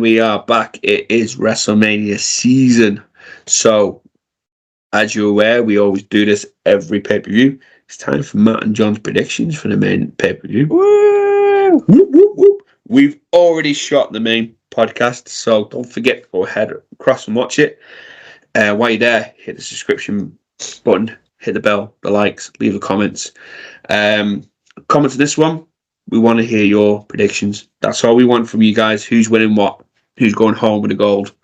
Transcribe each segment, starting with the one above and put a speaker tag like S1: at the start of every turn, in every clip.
S1: we are back. It is WrestleMania season. So, as you're aware, we always do this every pay-per-view. It's time for Matt and John's predictions for the main pay-per-view. Woo! Whoop, whoop, whoop. We've already shot the main podcast, so don't forget to go ahead across and watch it. While you're there, hit the subscription button, hit the bell, the likes, leave the comments. Comment to this one. We want to hear your predictions. That's all we want from you guys. Who's winning what? Who's going home with the gold?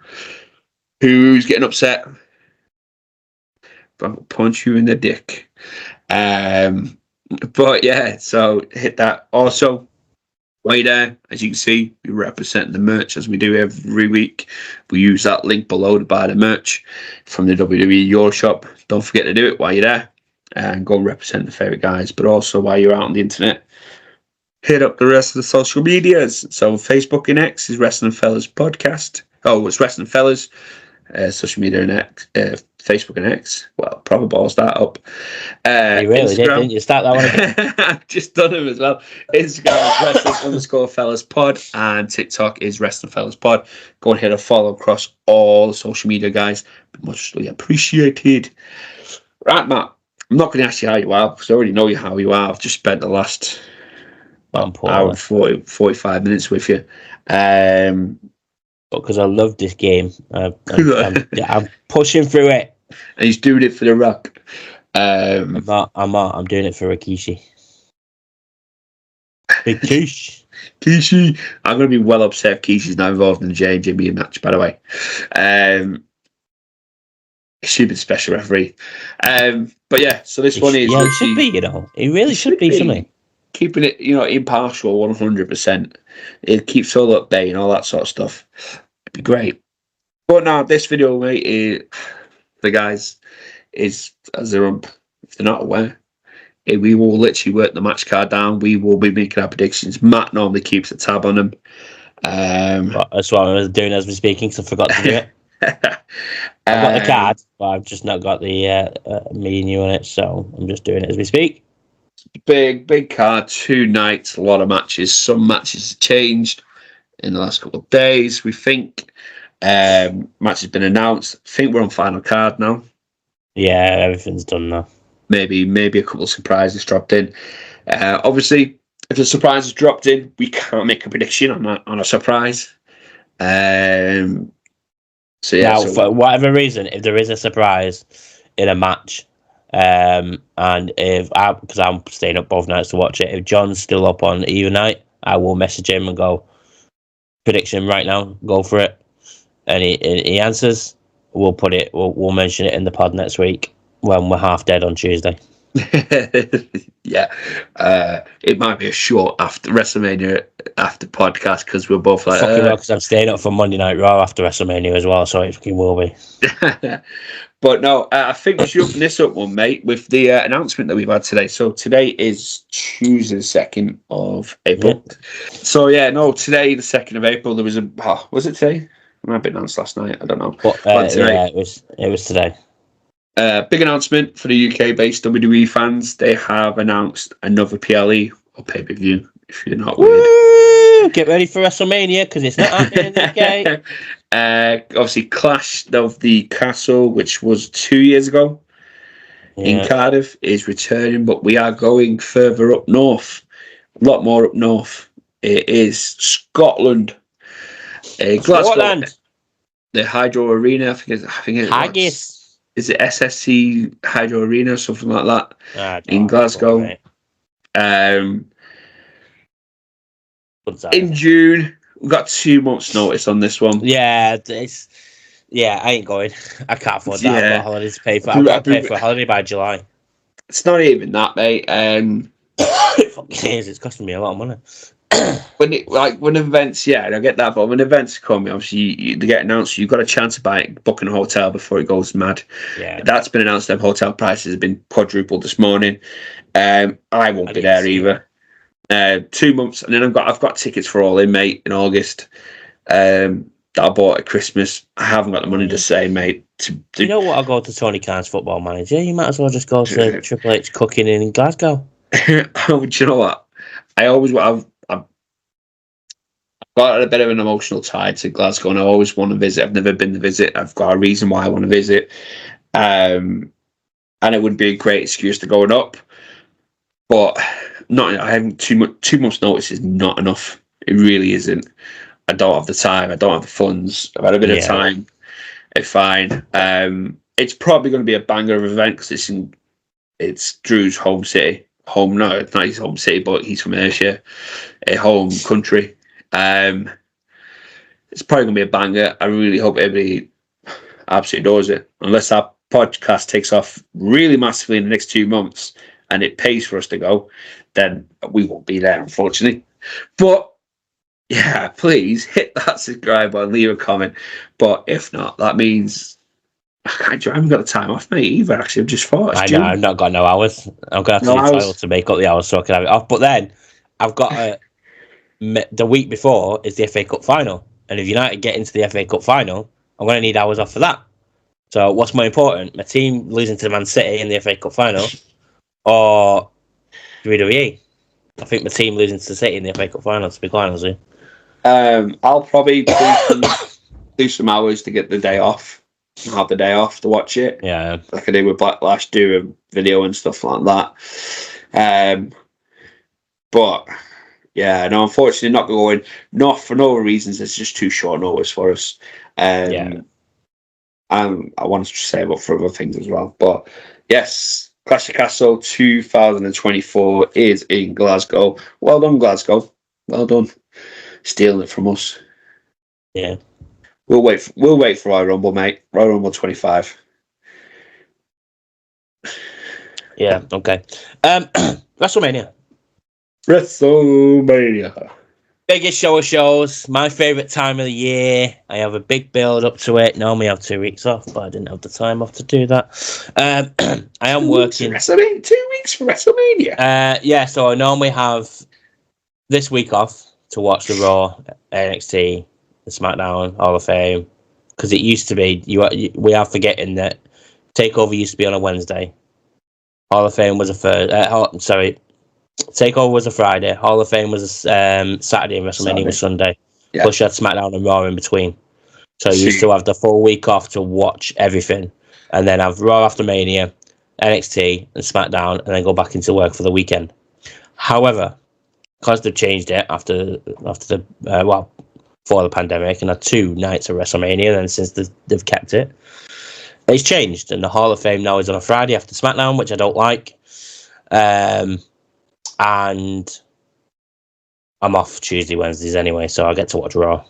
S1: Who's getting upset? I'll punch you in the dick. But yeah, so hit that. Also, while you're there, as you can see, we represent the merch as we do every week. We use that link below to buy the merch from the WWE Euro Shop. Don't forget to do it while you're there and go and represent the favourite guys. But also, while you're out on the internet, hit up the rest of the social medias. So Facebook and X is Wrestling Fellas Podcast. Oh, it's Wrestling Fellas. Social media and X, Facebook and X. Well, probably balls that up.
S2: You really did, didn't you? Start that one again.
S1: I've just done them as well. Instagram is Wrestling_Fellas and TikTok is Wrestling Fellas Pod. Go and hit a follow across all the social media, guys. Muchly appreciated. Right, Matt. I'm not going to ask you how you are because I already know how you are. I've just spent the last hour and 45 minutes with you.
S2: Because I love this game. I'm pushing through it.
S1: And he's doing it for The Rock.
S2: I'm doing it for Rikishi. Big Kish.
S1: Kishi. I'm going to be well upset if Kishi's not involved in the Jimmy match, by the way. Stupid special referee. But yeah, so this one is...
S2: Yeah, it should be, It really should be something.
S1: Keeping it, impartial 100%. It keeps all at bay and all that sort of stuff. It'd be great. But now, this video, mate, the guys, is, as if they're not aware, we will literally work the match card down. We will be making our predictions. Matt normally keeps a tab on them.
S2: That's what I was doing as we're speaking, because I forgot to do it. I've got the card, but I've just not got the me and you on it, so I'm just doing it as we speak.
S1: Big card, 2 nights, a lot of matches. Some matches have changed in the last couple of days. We think match has been announced. I think we're on final card now.
S2: Yeah, everything's done now.
S1: Maybe a couple of surprises dropped in. Obviously, if the surprise is dropped in, we can't make a prediction on a surprise. So yeah.
S2: Now, for whatever reason, if there is a surprise in a match. And because I'm staying up both nights to watch it, if John's still up on either night, I will message him and go, prediction right now, go for it. And he answers, we'll mention it in the pod next week when we're half dead on Tuesday.
S1: Yeah, it might be a short after WrestleMania after podcast because we're both like
S2: because I'm staying up for Monday Night Raw after WrestleMania as well, so it fucking will be.
S1: But no, I think we should open this up one, mate, with the announcement that we've had today. So today is Tuesday, the 2nd of April. Yeah. So yeah, no, today, the 2nd of April, there was was it today? It might have been announced last night. I don't know.
S2: Yeah, it was today.
S1: Big announcement for the UK-based WWE fans. They have announced another PLE or pay-per-view, if you're not weird.
S2: Get ready for WrestleMania, because it's not happening in the UK.
S1: Obviously, Clash of the Castle, which was 2 years ago in Cardiff, is returning, but we are going further up north. A lot more up north. It is Scotland. Glasgow. The Hydro Arena, I think it's
S2: Haggis.
S1: Is it SSC Hydro Arena or something like that in Glasgow? In June, we've got 2 months' notice on this one.
S2: Yeah, I ain't going. I can't afford that. I've got holidays to pay for. I've got to pay for a holiday by July.
S1: It's not even that, mate.
S2: It fucking is. It's costing me a lot of money.
S1: when events, I get that, but when events come, obviously they get announced. You've got a chance to booking a hotel before it goes mad.
S2: Yeah,
S1: that's been announced. Them hotel prices have been quadrupled this morning. I won't be there either. 2 months, and then I've got tickets for All In, mate, in August. That I bought at Christmas. I haven't got the money to say, mate.
S2: You know what? I'll go to Tony Khan's Football Manager. You might as well just go to Triple H cooking in Glasgow.
S1: Do you know what? I've got a bit of an emotional tie to Glasgow, and I always want to visit. I've never been to visit. I've got a reason why I want to visit, and it would be a great excuse to going up. But not, I haven't 2 months notice is not enough. It really isn't. I don't have the time. I don't have the funds. I've had a bit of time. It's fine. It's probably going to be a banger of an event because it's Drew's home city. No, it's not his home city, but he's from Ayrshire, a home country. It's probably going to be a banger. I really hope everybody absolutely does it. Unless our podcast takes off really massively in the next 2 months and it pays for us to go, then we won't be there, unfortunately. But yeah, please hit that subscribe button, leave a comment. But if not, that means I haven't got the time off, mate, either. Actually, I've just thought.
S2: I know, I've not got no hours. I'm going to have to do trials to make up the hours so I can have it off. But then I've got the week before is the FA Cup final. And if United get into the FA Cup final, I'm going to need hours off for that. So what's more important? My team losing to Man City in the FA Cup final or WWE? I think my team losing to City in the FA Cup final, to be quite honest with you.
S1: I'll probably do some hours to get the day off. Have the day off to watch it.
S2: Yeah.
S1: Like I did with Backlash, do a video and stuff like that. But yeah, no, unfortunately not going, not for no reasons, it's just too short notice for us. I wanted to say about for other things as well. But yes, Clash of Castle 2024 is in Glasgow. Well done, Glasgow. Well done. Stealing it from us.
S2: Yeah.
S1: We'll wait for Royal Rumble, mate. Royal Rumble 25.
S2: Yeah, okay. WrestleMania. Biggest show of shows. My favourite time of the year. I have a big build up to it. Normally I have 2 weeks off, but I didn't have the time off to do that. I am working.
S1: 2 weeks for WrestleMania?
S2: Yeah, so I normally have this week off to watch the Raw, NXT, the SmackDown, Hall of Fame, because it used to be we are forgetting that Takeover used to be on a Wednesday, Hall of Fame was a Takeover was a Friday, Hall of Fame was a Saturday, and WrestleMania was Sunday. Yeah. Plus you had SmackDown and Raw in between, so you used to have the full week off to watch everything, and then have Raw after Mania, NXT and SmackDown, and then go back into work for the weekend. However, because they've changed it after the before the pandemic, and had 2 nights of WrestleMania, and then since they've kept it, it's changed, and the Hall of Fame now is on a Friday after SmackDown, which I don't like. And I'm off Tuesday, Wednesdays anyway, so I get to watch Raw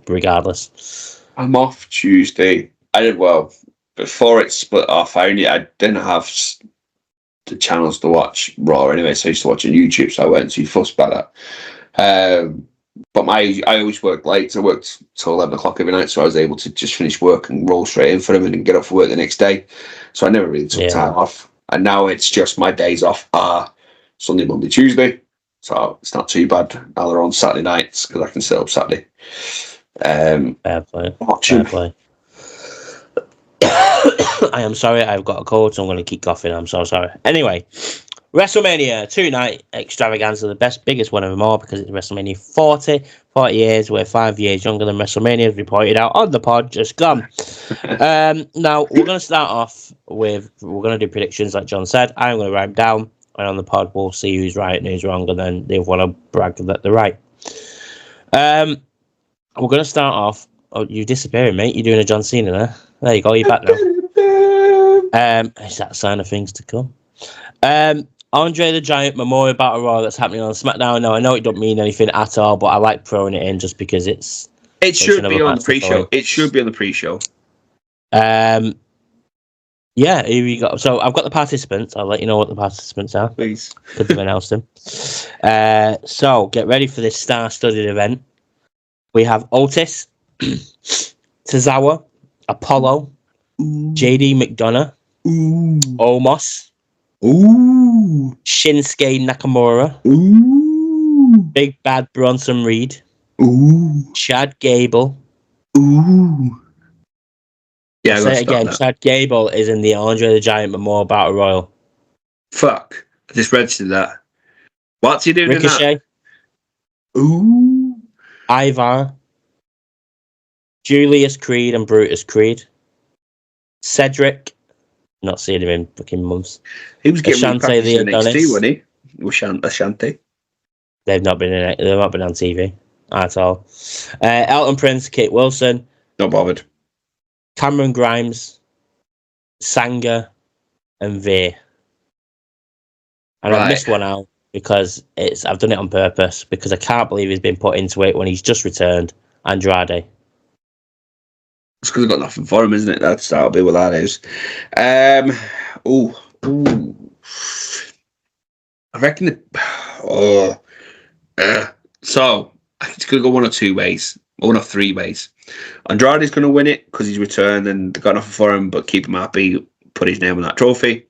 S2: regardless.
S1: I'm off Tuesday. Before it split off, I didn't have the channels to watch Raw anyway, so I used to watch on YouTube, so I weren't too fussed by that. But I always worked late, so I worked till 11 o'clock every night, so I was able to just finish work and roll straight in for them and get up for work the next day. So I never really took time off. And now it's just my days off are Sunday, Monday, Tuesday. So it's not too bad. Now they're on Saturday nights because I can sit up Saturday.
S2: Fair play.
S1: Watching.
S2: Fair play. I am sorry, I've got a cold, so I'm going to keep coughing. I'm so sorry. Anyway, WrestleMania 2-night extravaganza, the biggest one of them all, because it's WrestleMania 40 years. We're 5 years younger than WrestleMania, as we pointed out on the pod, just gone. Now, we're going to start off we're going to do predictions, like John said. I'm going to write them down, and on the pod, we'll see who's right and who's wrong, and then they want to brag that they're right. We're going to start off. Oh, you're disappearing, mate. You're doing a John Cena there. There you go, you're back now. Is that a sign of things to come? Andre the Giant Memorial Battle Royal that's happening on SmackDown. Now, I know it don't mean anything at all, but I like throwing it in just because it
S1: should be on the pre-show. It should be on the pre-show.
S2: Yeah, here we go. So I've got the participants. I'll let you know what the participants are.
S1: Please.
S2: Because they've announced them. So get ready for this star-studded event. We have Otis, Tozawa, Apollo, JD McDonough, Omos, Shinsuke Nakamura, Big Bad Bronson Reed, Chad Gable.
S1: Yeah,
S2: I'll say it again. Chad Gable is in the Andre the Giant Memorial Battle Royal.
S1: Fuck. I just registered that. What's he doing
S2: Ricochet.
S1: in that?
S2: Ivar, Julius Creed and Brutus Creed, Cedric, not seen him in fucking months.
S1: He was getting
S2: Ashante
S1: repackaged
S2: the
S1: in NXT,
S2: Adonis.
S1: wasn't he? With Ashanti.
S2: They've not been on TV at all. Elton Prince, Kate Wilson,
S1: Not bothered.
S2: Cameron Grimes, Sanga, and Veer. And
S1: Right.
S2: I've missed one out because I've done it on purpose because I can't believe he's been put into it when he's just returned. Andrade.
S1: It's because I've got nothing for him, isn't it? That'll be what that is. Ooh. I reckon so it's going to go one or two ways. One or three ways. Andrade's going to win it because he's returned and they've got nothing for him, but keep him happy, put his name on that trophy.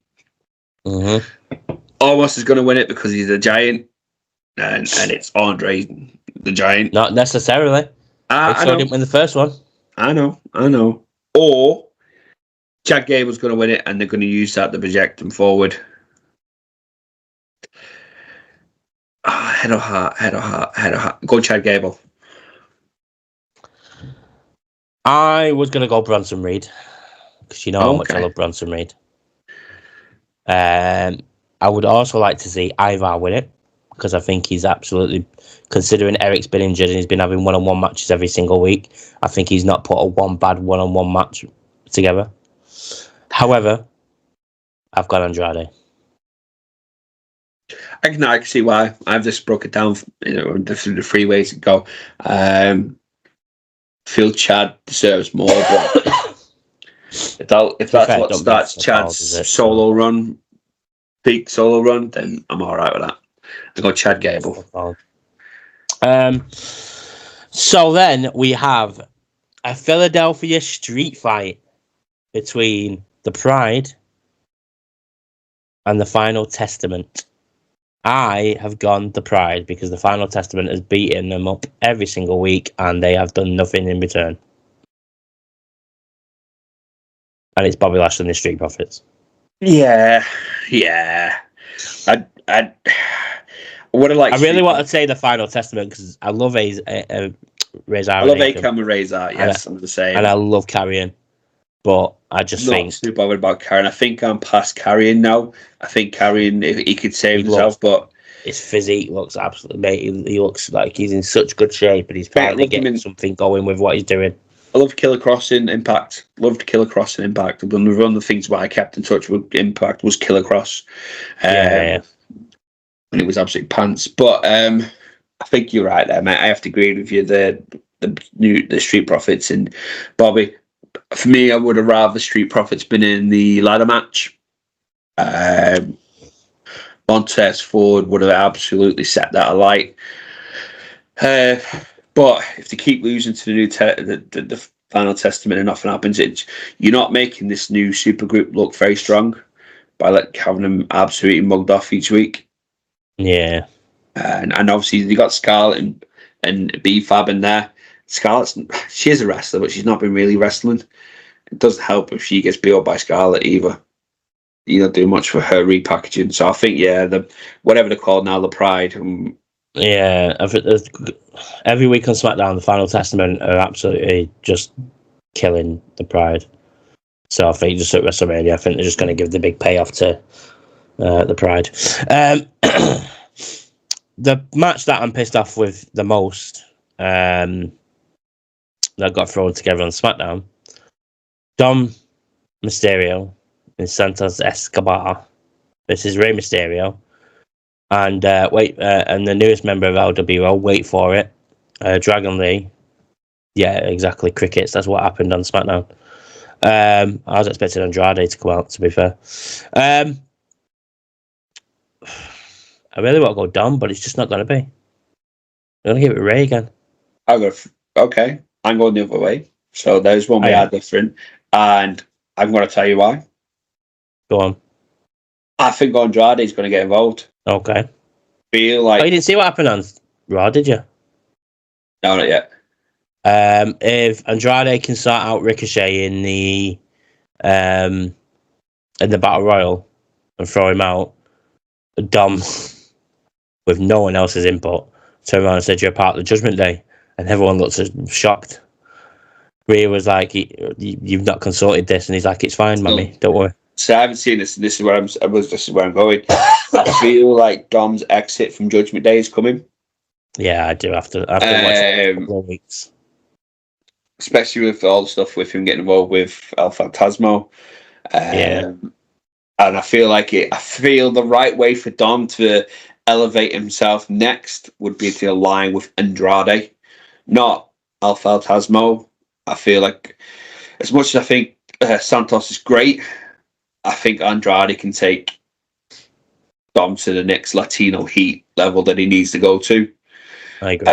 S2: Mm-hmm.
S1: Almost is going to win it because he's a giant, and it's Andre the Giant.
S2: Not necessarily.
S1: I
S2: know. Didn't win the first one.
S1: I know. Or Chad Gable's going to win it, and they're going to use that to project him forward. Head or heart. Go Chad Gable.
S2: I was going to go Bronson Reed because you know how much I love Bronson Reed. I would also like to see Ivar win it because I think he's absolutely, considering Eric's been injured and he's been having one-on-one matches every single week, I think he's not put a one bad one-on-one match together. However, I've got Andrade.
S1: I can see why. I've just broke it down, through the three ways to go. Feel Chad deserves more, but if that's what starts Chad's solo run, peak solo run, then I'm all right with that. I got Chad Gable.
S2: So then we have a Philadelphia street fight between the Pride and the Final Testament. I have gone the Pride because the Final Testament has beaten them up every single week and they have done nothing in return. And it's Bobby Lashley and the Street Profits.
S1: Yeah. I would have liked.
S2: I really want to say the Final Testament because I love Razor.
S1: I love Akam and Razor. Yes, I'm the same.
S2: And I love Carrion, but I just think
S1: too bothered about Carrion. I think I'm past Carrion now. I think Carrion, if he could save himself, but
S2: his physique looks absolutely. Mate, he looks like he's in such good shape, and he's finally getting something going with what he's doing.
S1: I loved Killer Cross in Impact. Loved Killer Cross in Impact. One of the things why I kept in touch with Impact was Killer Cross.
S2: Yeah.
S1: And it was absolute pants. But I think you're right there, mate. I have to agree with you. The Street Profits and Bobby. For me, I would have rather Street Profits been in the ladder match. Montez Ford would have absolutely set that alight. But if they keep losing to the Final Testament and nothing happens, you're not making this new supergroup look very strong by having them absolutely mugged off each week.
S2: Yeah.
S1: And obviously they got Scarlett and B-Fab in there. Scarlett's, she is a wrestler, but she's not been really wrestling. It doesn't help if she gets beat up by Scarlett either. You don't do much for her repackaging. So I think, whatever they're called now, the Pride.
S2: Yeah, every week on SmackDown, the Final Testament are absolutely just killing the Pride. So I think just at WrestleMania, I think they're just going to give the big payoff to the Pride. The match that I'm pissed off with the most that got thrown together on SmackDown, Dom Mysterio and Santos Escobar versus Rey Mysterio. And and the newest member of LWO, wait for it, Dragon Lee. Yeah, exactly. Crickets. That's what happened on SmackDown. I was expecting Andrade to come out, to be fair. I really want to go Dom, but it's just not going to be. I'm going to give it Ray again.
S1: Okay. I'm going the other way. So there's one we are different. And I'm going to tell you why.
S2: Go on.
S1: I think Andrade is going to get involved.
S2: Okay.
S1: Feel like...
S2: Oh, you didn't see what happened on Raw, did you?
S1: No, not yet.
S2: If Andrade can sort out Ricochet in the Battle Royal and throw him out, Dom, with no one else's input, turned around and said, "You're part of the Judgment Day." And everyone looks shocked. Rhea was like, "You've not consulted this," and he's like, "It's fine, mummy, don't worry."
S1: So I haven't seen this. This is where I'm going. I feel like Dom's exit from Judgment Day is coming.
S2: Yeah, I do. After watching a couple of weeks,
S1: especially with all the stuff with him getting involved with El Phantasmo.
S2: Yeah.
S1: And I feel the right way for Dom to elevate himself next would be to align with Andrade, not El Phantasmo. I feel like, as much as I think Santos is great, I think Andrade can take Dom to the next Latino heat level that he needs to go to.
S2: I agree.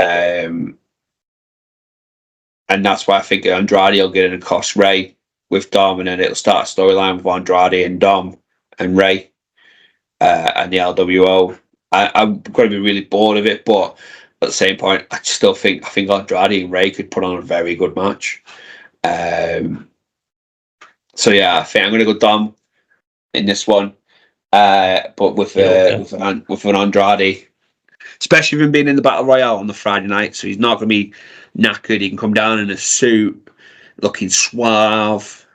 S1: And that's why I think Andrade will get in and cost Ray with Dom, and then it'll start a storyline with Andrade and Dom and Ray and the LWO. I'm going to be really bored of it, but at the same point, I think Andrade and Ray could put on a very good match. So yeah, I think I'm going to go Dom in this one, but with an Andrade, especially with him being in the Battle Royale on the Friday night, so he's not going to be knackered. He can come down in a suit, looking suave.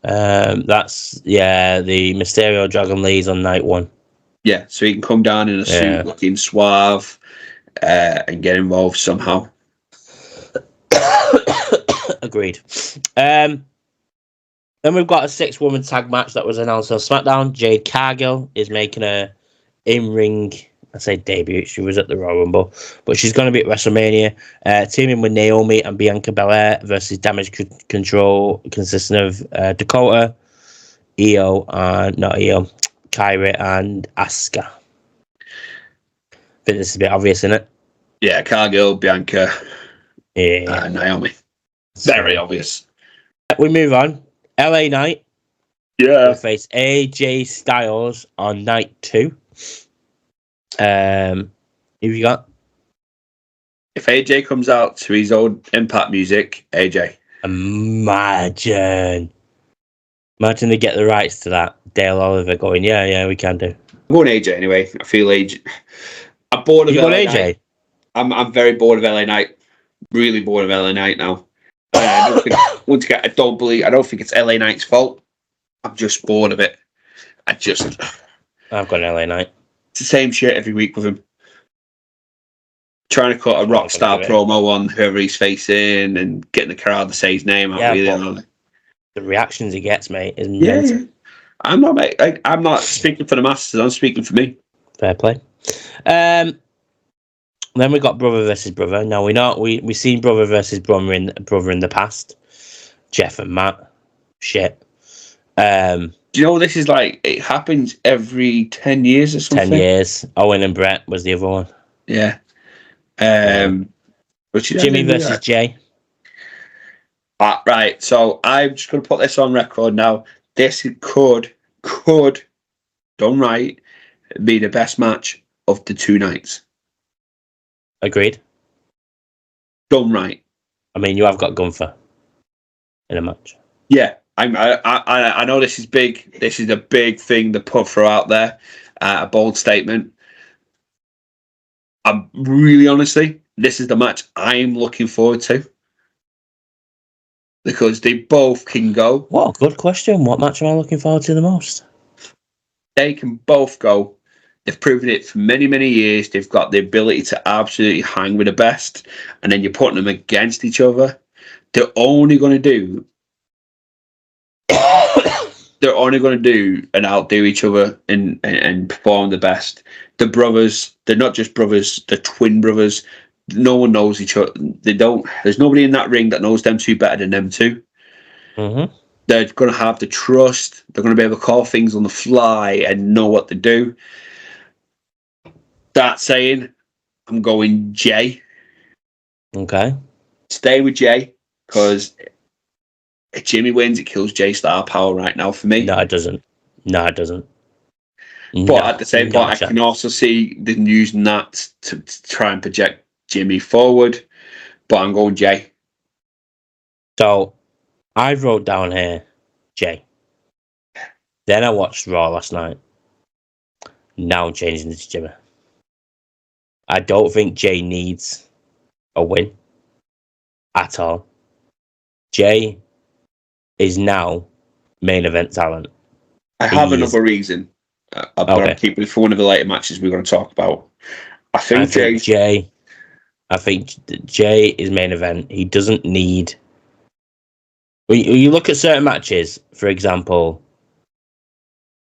S2: That's the Mysterio Dragon Lee's on night 1.
S1: Yeah, so he can come down in a suit, looking suave, and get involved somehow.
S2: Agreed. Then we've got a 6-woman tag match that was announced on SmackDown. Jade Cargill is making a in-ring, I say debut. She was at the Royal Rumble, but she's going to be at WrestleMania, teaming with Naomi and Bianca Belair versus Damage Control, consisting of Dakota, Kyrie and Asuka. I think this is a bit obvious, isn't it?
S1: Yeah, Cargill, Bianca, Naomi. Very obvious.
S2: We move on. LA Knight.
S1: Yeah.
S2: Will face AJ Styles on night 2. Who you got?
S1: If AJ comes out to his old Impact music, AJ.
S2: Imagine they get the rights to that. Dale Oliver going, yeah, we can do.
S1: I'm going AJ anyway. I feel AJ. I'm bored of LA Knight. I'm very bored of LA Knight. Really bored of LA Knight now. I don't think it's LA Knight's fault. I'm just bored of it. I've
S2: got an LA Knight.
S1: It's the same shit every week with him. Trying to cut a rock star promo on whoever he's facing and getting the crowd to say his name.
S2: The reactions he gets, mate, is mental.
S1: Yeah. I'm not speaking for the masses. I'm speaking for me.
S2: Fair play. Then we got brother versus brother. Now we seen brother versus brother in the past. Jeff and Matt. Shit.
S1: Do you know what this is like? It happens every 10 years or something.
S2: 10 years. Owen and Brett was the other one.
S1: Yeah.
S2: Jimmy versus Jay.
S1: Right. So I'm just going to put this on record now. This could done right be the best match of the 2 nights.
S2: Agreed.
S1: Done right.
S2: I mean, you have got Gunther in a match.
S1: Yeah, I know this is big. This is a big thing to throw out there. A bold statement. I'm really honestly, this is the match I'm looking forward to because they both can go.
S2: What a good question. What match am I looking forward to the most?
S1: They can both go. They've proven it for many, many years. They've got the ability to absolutely hang with the best, and then you're putting them against each other. They're only going to do and outdo each other and perform the best. The brothers, they're not just brothers, they're twin brothers. No one knows each other. There's nobody in that ring that knows them two better than them two.
S2: Mm-hmm.
S1: They're going to have the trust. They're going to be able to call things on the fly and know what to do. That saying, I'm going Jay.
S2: Okay.
S1: Stay with Jay, because if Jimmy wins, it kills Jay star power right now for me.
S2: No, it doesn't.
S1: But at the same point, I can also see them using that to try and project Jimmy forward. But I'm going Jay.
S2: So, I wrote down here, Jay. Then I watched Raw last night. Now I'm changing it to Jimmy. I don't think Jay needs a win. at all. Jay is now main event talent.
S1: I have another reason, but I'll keep it for one of the later matches we're going to talk about. I think Jay
S2: is main event. He doesn't need. When you look at certain matches, for example,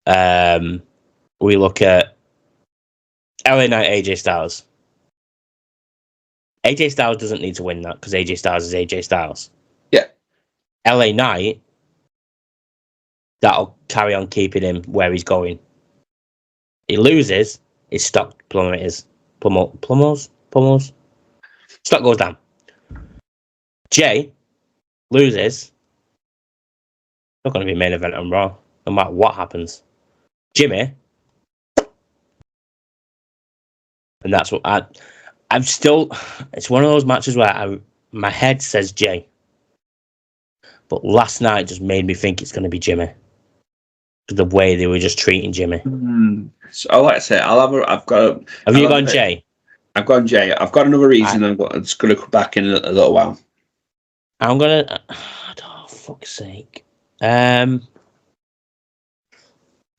S2: we look at LA Knight, AJ Styles. AJ Styles doesn't need to win that because AJ Styles is AJ Styles.
S1: Yeah.
S2: LA Knight, that'll carry on keeping him where he's going. He loses, his stock plummets. Plummels? Stock goes down. Jay loses. Not going to be main event on Raw, no matter what happens. Jimmy, and that's what I'm still. It's one of those matches where my head says Jay, but last night just made me think it's going to be Jimmy. The way they were just treating Jimmy.
S1: So, like I say, I've got.
S2: Have you gone Jay?
S1: I've gone Jay. I've got another reason. I'm just going to come back in a little while.
S2: I'm gonna. Oh, fuck's sake. I'm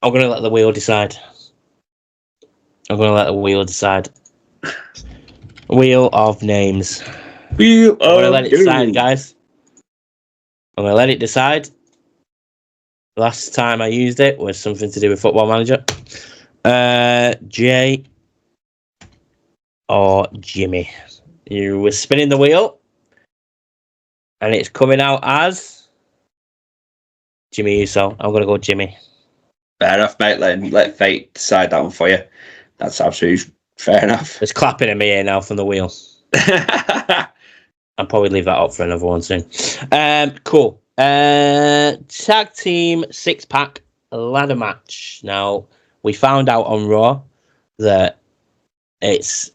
S2: gonna let the wheel decide. Wheel of names. I'm gonna let it decide, guys. I'm gonna let it decide. Last time I used it was something to do with Football Manager. Jay or Jimmy? You were spinning the wheel, and it's coming out as Jimmy Uso. I'm gonna go Jimmy.
S1: Fair enough, mate. Let fate decide that one for you. That's absolutely fair enough.
S2: There's clapping in my ear now from the wheel. I'll probably leave that up for another one soon. Cool. Tag team 6-pack ladder match. Now, we found out on Raw that it's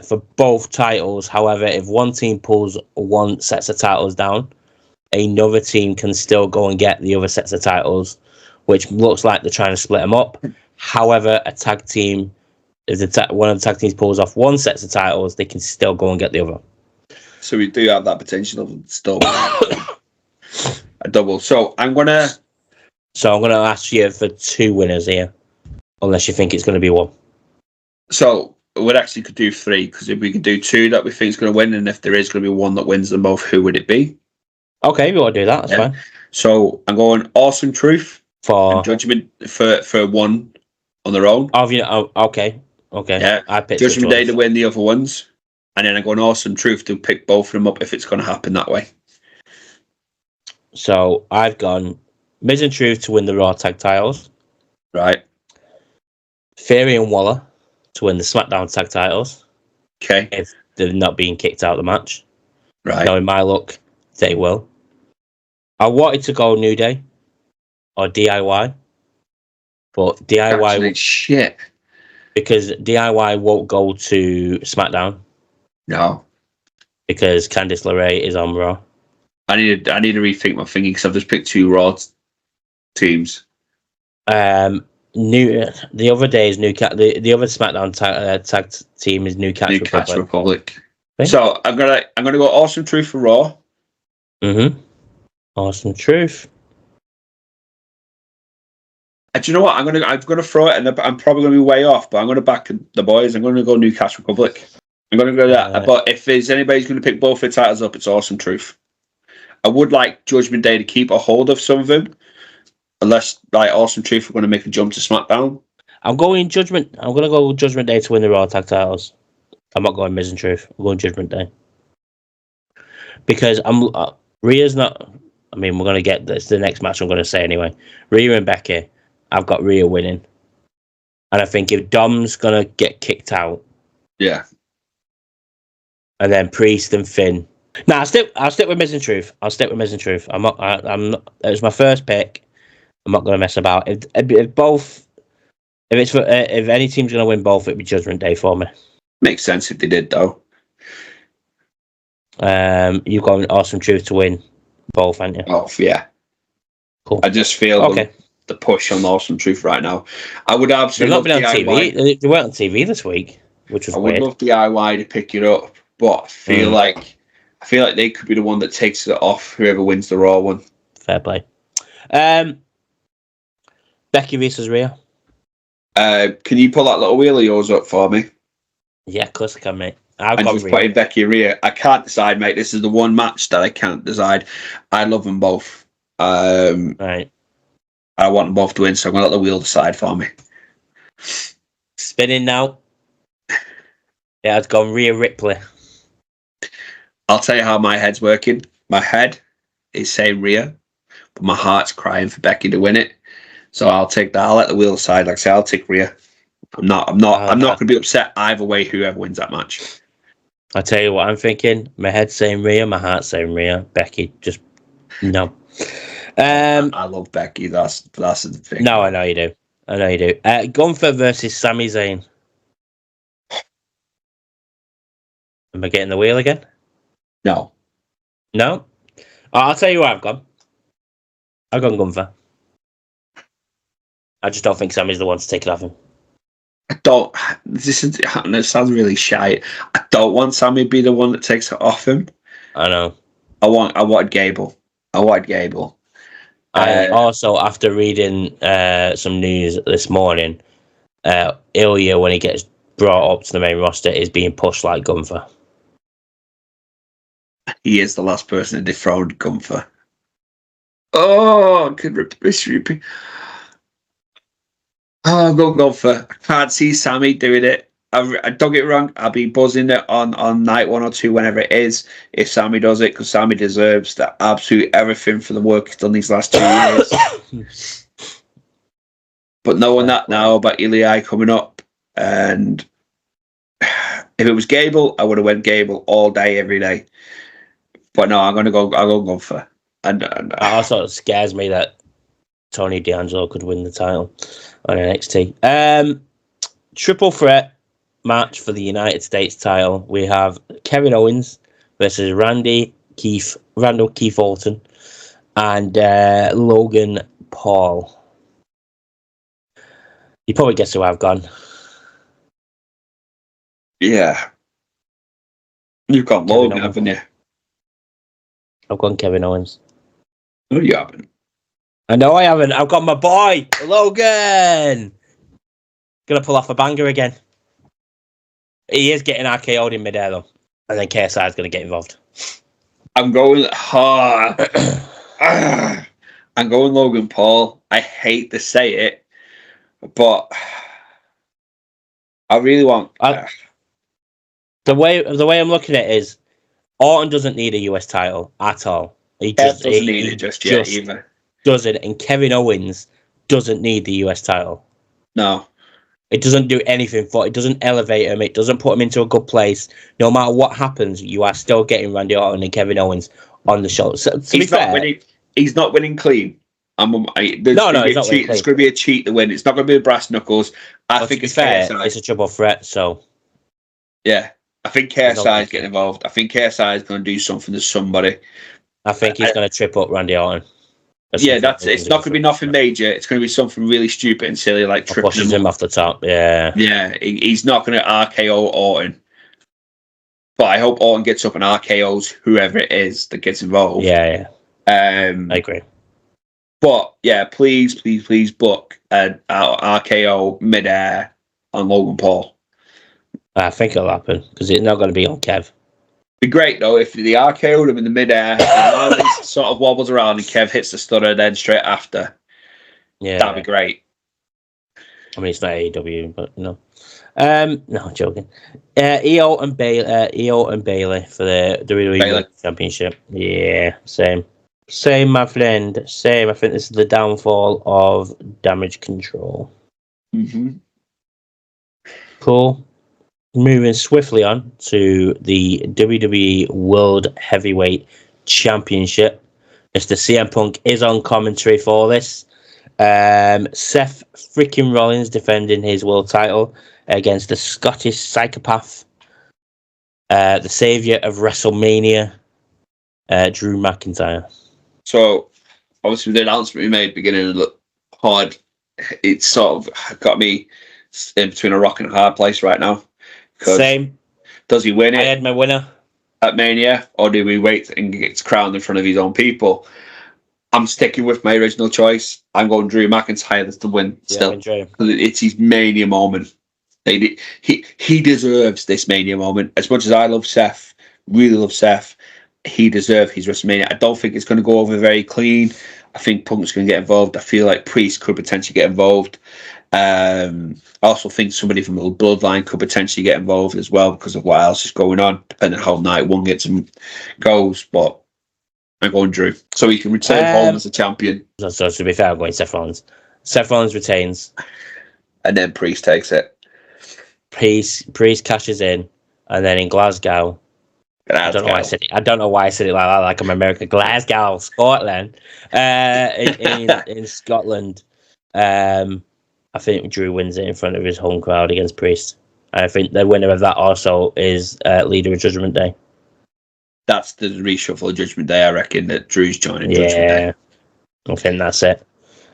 S2: for both titles. However, if one team pulls one sets of titles down, another team can still go and get the other sets of titles, which looks like they're trying to split them up. However, a tag team, if one of the tag teams pulls off one set of titles, they can still go and get the other.
S1: So we do have that potential of still a double. So I'm gonna
S2: ask you for 2 winners here, unless you think it's going to be one.
S1: So we actually could do 3, because if we could do 2 that we think is going to win, and if there is going to be one that wins them both, who would it be?
S2: Okay, if you want to do that, that's fine.
S1: So I'm going Awesome Truth
S2: for
S1: and Judgment for one on their own.
S2: Okay.
S1: Yeah,
S2: I picked
S1: Judgment Day to win the other ones, and then I'm going Awesome Truth to pick both of them up if it's going to happen that way.
S2: So I've gone Miz and Truth to win the Raw tag titles.
S1: Right.
S2: Theory and Waller to win the SmackDown tag titles.
S1: Okay.
S2: If they're not being kicked out of the match.
S1: Right.
S2: Now, in my look, they will. I wanted to go New Day or DIY, but DIY
S1: shit,
S2: because DIY won't go to SmackDown.
S1: No,
S2: because Candice LeRae is on Raw.
S1: I need to rethink my thinking, because I've just picked 2 Raw teams.
S2: The other day is the other SmackDown tag team is New Catch
S1: Republic. Okay. So I'm gonna go Awesome Truth for Raw.
S2: Awesome Truth.
S1: Do you know what? I'm gonna throw it, and I'm probably gonna be way off, but I'm gonna back the boys. I'm gonna go New Catch Republic. I'm gonna go that. But if there's anybody's gonna pick both their titles up, it's Awesome Truth. I would like Judgment Day to keep a hold of some of them, unless like Awesome Truth are going to make a jump to SmackDown. I'm going to go Judgment Day to win the Raw tag titles. I'm not going Miz and Truth. I'm going Judgment Day because Rhea's not. I mean, we're going to get this the next match. I'm going to say anyway. Rhea and Becky. I've got Rhea winning, and I think if Dom's going to get kicked out, yeah, and then Priest and Finn. No, I'll stick with Miz and Truth. I'm not. It was my first pick. I'm not going to mess about. If any team's going to win both, it'd be Judgment Day for me. Makes sense if they did, though. You've got Awesome Truth to win both, haven't you? Oh, yeah. Cool. I just feel the push on Awesome Truth right now. I would absolutely. They've not been on TV. They weren't on TV this week, which was weird. I would love DIY to pick it up, but I feel like I feel like they could be the one that takes it off whoever wins the Raw one.
S2: Fair play. Becky versus Rhea.
S1: Can you pull that little wheel of yours up for me?
S2: Yeah, of course I can, mate. I've
S1: And
S2: got
S1: just
S2: Rhea.
S1: put in Becky and Rhea. I can't decide, mate. This is the one match that I can't decide. I love them both.
S2: Right.
S1: I want them both to win, so I'm going to let the wheel decide for me.
S2: Spinning now. Yeah, it's gone Rhea Ripley.
S1: I'll tell you how my head's working. My head is saying Rhea, but my heart's crying for Becky to win it. So I'll take that. I'll let the wheel decide. Like I say, I'll take Rhea. I'm not going to be upset either way. Whoever wins that match.
S2: I tell you what I'm thinking. My head's saying Rhea, my heart's saying Rhea. Becky, just no.
S1: I love Becky. That's the thing.
S2: No, I know you do. Gunther versus Sami Zayn. Am I getting the wheel again?
S1: No.
S2: No? I'll tell you what I've gone. I've gone Gunther. I just don't think Sammy's the one to take it off him.
S1: I don't. It sounds really shy. I don't want Sammy to be the one that takes it off him.
S2: I know.
S1: I wanted Gable.
S2: I also, after reading some news this morning, Ilya, when he gets brought up to the main roster, is being pushed like Gunther.
S1: He is the last person to dethrone Gunther. Oh, could repeat. Oh, go Gunther. I can't see Sammy doing it. I don't get it wrong. I'll be buzzing it on night 1 or 2, whenever it is, if Sammy does it, because Sammy deserves the absolute everything for the work he's done these last 2 years. But knowing that now about Ilya coming up, and if it was Gable, I would have went Gable all day, every day. But no, I'll go Gunther. And
S2: it also scares me that Tony D'Angelo could win the title on NXT. Triple threat match for the United States title. We have Kevin Owens versus Randall Keith Orton and Logan Paul. You probably guess who I've gone.
S1: Yeah. You've got
S2: Kevin
S1: Logan,
S2: Owens.
S1: haven't you?
S2: I've gone Kevin Owens.
S1: No, you haven't.
S2: I know I haven't. I've got my boy, Logan. Gonna pull off a banger again. He is getting RKO'd in midair though. And then KSI is gonna get involved.
S1: I'm going hard. I'm going Logan Paul. I hate to say it, but I really want.
S2: The way I'm looking at it is, Orton doesn't need a US title at all. He
S1: doesn't need it just yet either.
S2: Doesn't, and Kevin Owens doesn't need the US title.
S1: No.
S2: It doesn't do anything for it. It doesn't elevate him. It doesn't put him into a good place. No matter what happens, you are still getting Randy Orton and Kevin Owens on the show. So,
S1: he's not winning clean. He's not winning clean. It's going to be a cheat to win. It's not going to be a brass knuckles. I think it's fair.
S2: It's a triple threat. So
S1: yeah, I think KSI is getting involved. I think KSI is going to do something to somebody.
S2: I think he's going to trip up Randy Orton.
S1: Yeah, it's not going to be nothing major. It's going to be something really stupid and silly, like
S2: tripping him off the top. Yeah,
S1: he's not going to RKO Orton, but I hope Orton gets up and RKOs whoever it is that gets involved.
S2: Yeah. I agree.
S1: But yeah, please book an RKO midair on Logan Paul.
S2: I think it'll happen because it's not going to be on Kev.
S1: Be great though if the RKO'd him in the midair and sort of wobbles around and Kev hits the stunner then straight after. Yeah, that'd be great.
S2: I mean, it's not AEW, but no. No, I'm joking. EO and Bailey for the WWE Championship. Yeah, same, my friend. Same. I think this is the downfall of Damage Control.
S1: Mm-hmm.
S2: Cool. Moving swiftly on to the WWE World Heavyweight Championship. Mr. CM Punk is on commentary for this. Seth freaking Rollins defending his world title against the Scottish psychopath, the savior of WrestleMania, Drew McIntyre.
S1: So, obviously, with the announcement we made beginning to look hard, it sort of got me in between a rock and a hard place right now.
S2: Same.
S1: Does he win it?
S2: I had my winner.
S1: at Mania, or do we wait and get crowned in front of his own people? I'm sticking with my original choice. I'm going Drew McIntyre to win still. It's his Mania moment. He deserves this Mania moment. As much as I love Seth, really love Seth, he deserves his WrestleMania. I don't think it's going to go over very clean. I think Punk's going to get involved. I feel like Priest could potentially get involved. I also think somebody from the Bloodline could potentially get involved as well because of what else is going on, depending on how night one goes. But I'm going Drew, so he can return home as a champion.
S2: So to be fair, I'm going Seth Rollins. Seth Rollins retains,
S1: and then Priest takes it.
S2: Priest cashes in, and then in Glasgow. I don't know why I said it. I don't know why I said it like that, like I'm American. Glasgow, Scotland. In Scotland, I think Drew wins it in front of his home crowd against Priest. I think the winner of that also is leader of Judgment Day.
S1: That's the reshuffle of Judgment Day. I reckon that Drew's joining Judgment Day.
S2: I think that's it.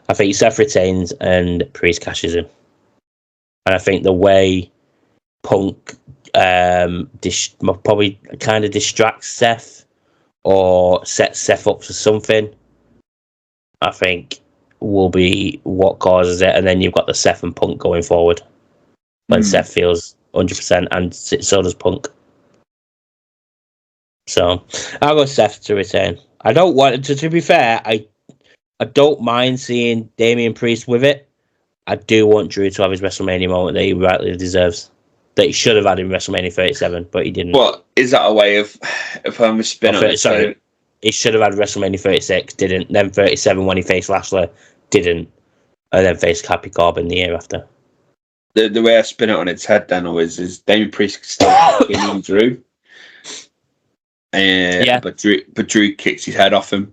S2: I think Seth retains and Priest cashes in. And I think the way Punk probably kind of distracts Seth or sets Seth up for something, I think will be what causes it. And then you've got the Seth and Punk going forward when Seth feels 100% and so does Punk. So I'll go Seth to retain. I don't want to be fair, I don't mind seeing Damian Priest with it. I do want Drew to have his WrestleMania moment that he rightly deserves. That he should have had in WrestleMania 37, but he didn't.
S1: Well, is that a way of, if I'm a spin on it?
S2: Sorry, he should have had WrestleMania 36, didn't. Then 37 when he faced Lashley, didn't. And then faced Happy Corbin the year after.
S1: The way I spin it on its head then is Damian Priest still killing Drew. But Drew kicks his head off him.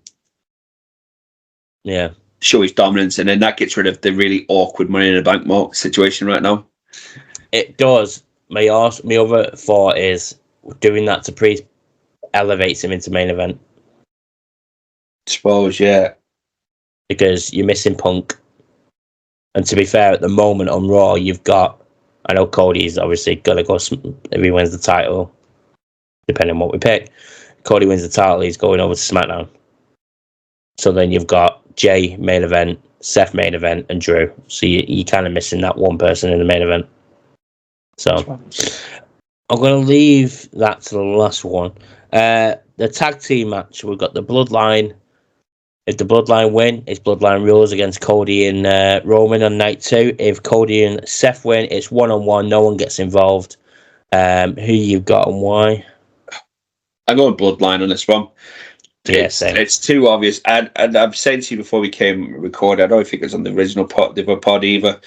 S2: Yeah.
S1: Show his dominance, and then that gets rid of the really awkward Money in the Bank situation right now.
S2: It does. My other thought is doing that to Priest elevates him into main event.
S1: Suppose, yeah.
S2: Because you're missing Punk. And to be fair, at the moment on Raw, you've got... I know Cody's obviously going to go... If he wins the title, depending on what we pick, Cody wins the title, he's going over to SmackDown. So then you've got Jay main event, Seth main event, and Drew. So you're kind of missing that one person in the main event. So I'm going to leave that to the last one. The tag team match, we've got the Bloodline. If the Bloodline win, it's Bloodline rules against Cody and Roman on night 2. If Cody and Seth win, it's 1-on-1. No one gets involved. Who you've got and why?
S1: I'm going Bloodline on this one.
S2: Yeah, same.
S1: It's too obvious. And I've said to you before we came recorded, I don't think it was on the original pod either.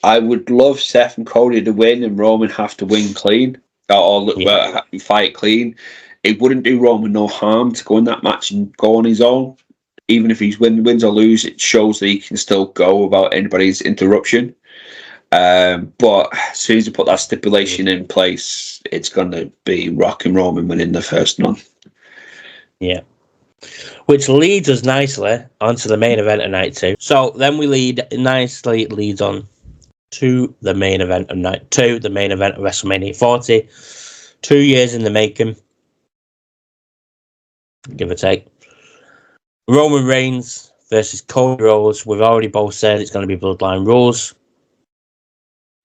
S1: I would love Seth and Cody to win and Roman have to win clean or fight clean. It wouldn't do Roman no harm to go in that match and go on his own. Even if he wins or lose, it shows that he can still go without anybody's interruption. But as soon as you put that stipulation in place, it's going to be Rock and Roman winning the first one.
S2: Yeah. Which leads us nicely onto the main event of night 2. So then we leads on to the main event of night 2, the main event of WrestleMania 40. 2 years in the making, give or take. Roman Reigns versus Cody Rhodes. We've already both said it's going to be Bloodline rules.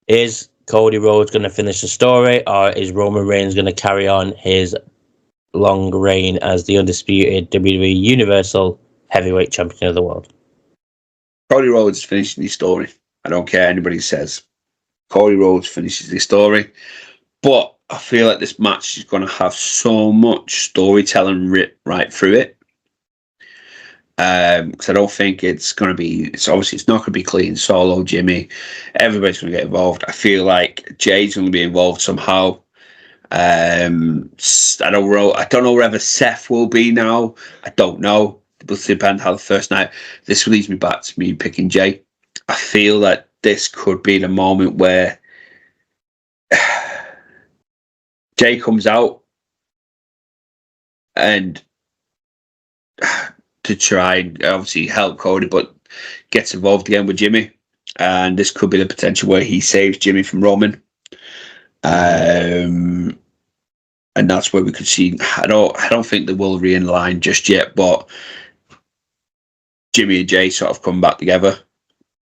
S2: Is Cody Rhodes going to finish the story, or is Roman Reigns going to carry on his long reign as the undisputed WWE Universal Heavyweight Champion of the world?
S1: Cody Rhodes is finishing his story. I don't care what anybody says. Cody Rhodes finishes the story. But I feel like this match is going to have so much storytelling right through it. Because I don't think it's going to be... It's not going to be clean. Solo, Jimmy. Everybody's going to get involved. I feel like Jay's going to be involved somehow. I don't know whether Seth will be now. I don't know. It will depend how the first night. This leads me back to me picking Jay. I feel that this could be the moment where Jay comes out and to try and obviously help Cody, but gets involved again with Jimmy. And this could be the potential where he saves Jimmy from Roman. And and that's where we could see. I don't think they will realign just yet, but Jimmy and Jay sort of come back together,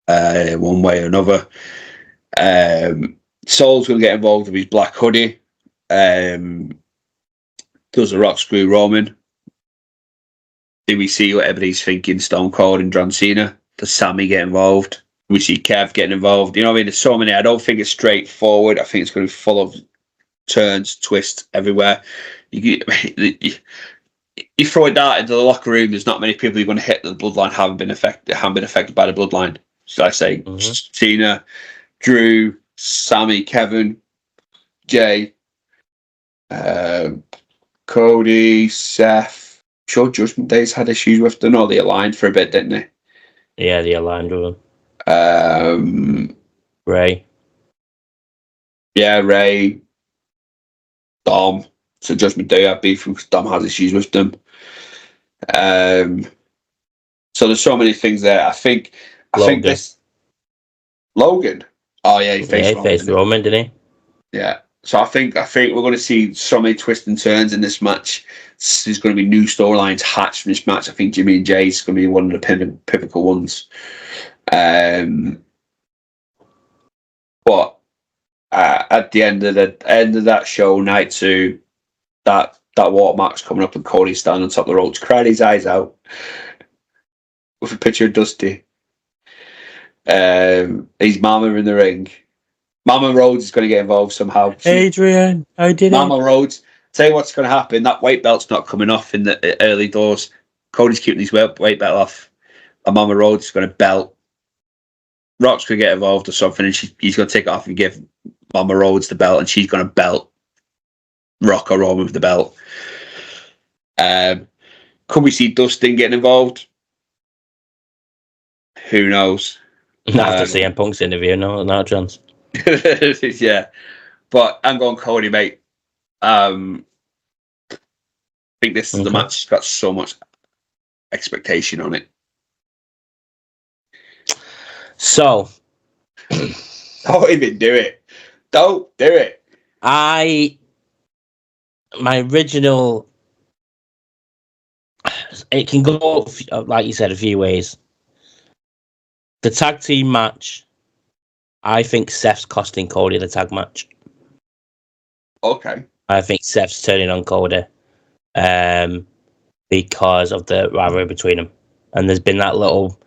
S1: one way or another. Soul's going to get involved with his black hoodie. Does the Rock screw Roman? Do we see what everybody's thinking? Stone Cold and John Cena? Does Sammy get involved? We see Kev getting involved. You know what I mean? There's so many. I don't think it's straightforward. I think it's going to be full of turns, twists everywhere. You throw a dart into the locker room. There's not many people you're going to hit that the bloodline haven't been affected by the bloodline. So I say Cena, Drew, Sammy, Kevin, Jay, Cody, Seth. I'm sure Judgment Day's had issues with them. Or they aligned for a bit, didn't they?
S2: Yeah, they aligned with
S1: them.
S2: Ray.
S1: Yeah, Ray. Dom. So Judgment Day have beef because Dom has issues with them. So there's so many things there. I think this Logan. Oh yeah, he faced
S2: Roman, didn't he?
S1: Yeah. So I think we're going to see so many twists and turns in this match. There's going to be new storylines hatched from this match. I think Jimmy and Jay is going to be one of the pivotal ones. But at the end of that show, night 2, that watermark's coming up and Cody standing on top of the ropes, crying his eyes out with a picture of Dusty. His mama in the ring. Mama Rhodes is going to get involved somehow.
S2: Adrian, I did
S1: Mama Rhodes. Tell you what's going to happen. That weight belt's not coming off in the early doors. Cody's keeping his weight belt off. And Mama Rhodes is going to belt. Rock's going to get involved or something, and he's going to take it off and give Mama Rhodes the belt, and she's going to belt Rock or Roman with the belt. Could we see Dustin getting involved? Who knows?
S2: After CM Punk's interview, no chance.
S1: Yeah, but I'm going Cody, mate. I think this the match has got so much expectation on it.
S2: So,
S1: don't even do it. Don't do it.
S2: My original, it can go, like you said, a few ways. The tag team match, I think Seth's costing Cody the tag match.
S1: Okay.
S2: I think Seth's turning on Cody because of the rivalry between them. And there's been that little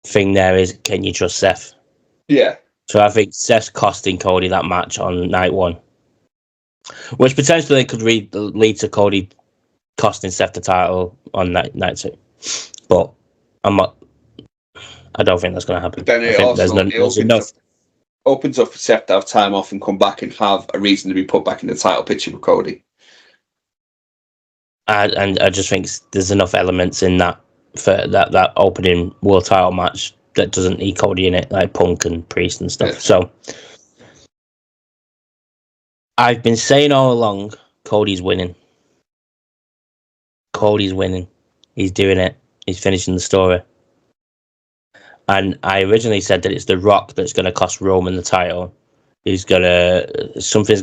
S2: thing there is, can you trust Seth?
S1: Yeah.
S2: So I think Seth's costing Cody that match on night 1. Which potentially could lead to Cody costing Seth the title on night 2. But I don't think that's going to happen.
S1: But then it opens up for Seth to have time off and come back and have a reason to be put back in the title picture with Cody.
S2: And I just think there's enough elements in that for that opening world title match that doesn't need Cody in it, like Punk and Priest and stuff. Yeah. So I've been saying all along, Cody's winning. Cody's winning. He's doing it. He's finishing the story. And I originally said that it's The Rock that's going to cost Roman the title. Something's